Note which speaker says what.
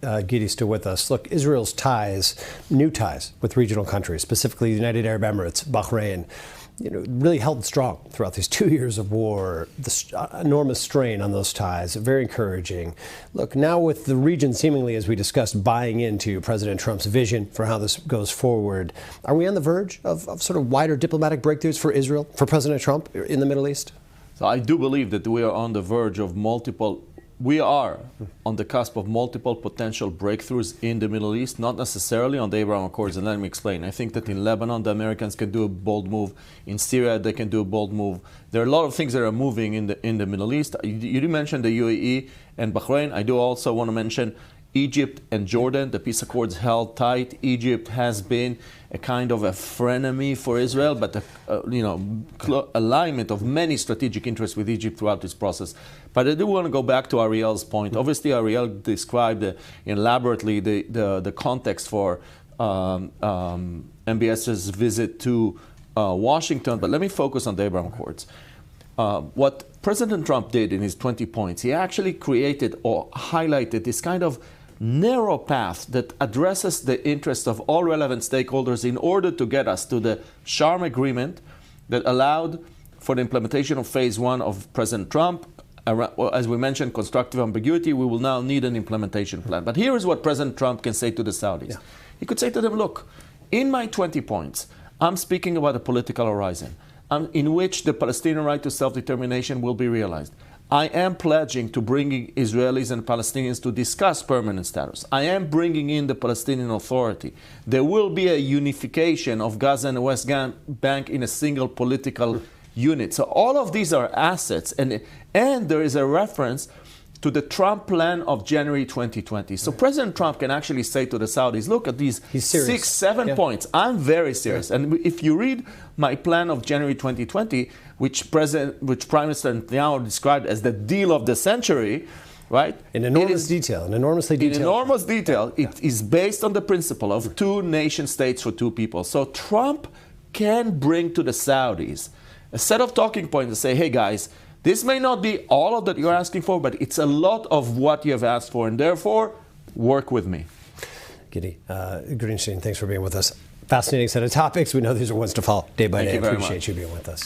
Speaker 1: Gidi still with us. Look, Israel's ties, new ties with regional countries, specifically the United Arab Emirates, Bahrain, really held strong throughout these 2 years of war. The enormous strain on those ties, very encouraging. Look, now with the region seemingly, as we discussed, buying into President Trump's vision for how this goes forward, are we on the verge of sort of wider diplomatic breakthroughs for Israel, for President Trump in the Middle East?
Speaker 2: So I do believe that we are on the verge of we are on the cusp of multiple potential breakthroughs in the Middle East, not necessarily on the Abraham Accords, and let me explain. I think that in Lebanon, the Americans can do a bold move. In Syria, they can do a bold move. There are a lot of things that are moving in the Middle East. You mentioned the UAE and Bahrain. I do also want to mention Egypt and Jordan. The peace accords held tight. Egypt has been a kind of a frenemy for Israel, but alignment of many strategic interests with Egypt throughout this process. But I do want to go back to Ariel's point. Obviously, Ariel described elaborately the context for MBS's visit to Washington. But let me focus on the Abraham Accords. What President Trump did in his 20 points, he actually created or highlighted this kind of narrow path that addresses the interests of all relevant stakeholders in order to get us to the Sharm Agreement that allowed for the implementation of phase one of President Trump. As we mentioned, constructive ambiguity, we will now need an implementation plan. But here is what President Trump can say to the Saudis. He could say to them, look, in my 20 points, I'm speaking about a political horizon in which the Palestinian right to self-determination will be realized. I am pledging to bringing Israelis and Palestinians to discuss permanent status. I am bringing in the Palestinian Authority. There will be a unification of Gaza and the West Bank in a single political unit. So all of these are assets, and there is a reference to the Trump plan of January 2020. So President Trump can actually say to the Saudis, look at these 6, 7 points. I'm very serious. And if you read my plan of January 2020, which Prime Minister Netanyahu described as the deal of the century, right?
Speaker 1: In enormous detail, in enormously detailed.
Speaker 2: In enormous detail, it is based on the principle of 2 nation states for 2 people. So Trump can bring to the Saudis a set of talking points and say, hey guys, this may not be all of that you're asking for, but it's a lot of what you have asked for, and therefore, work with me.
Speaker 1: Gidi, Greenstein, thanks for being with us. Fascinating set of topics. We know these are ones to follow day by day. I appreciate you being with us.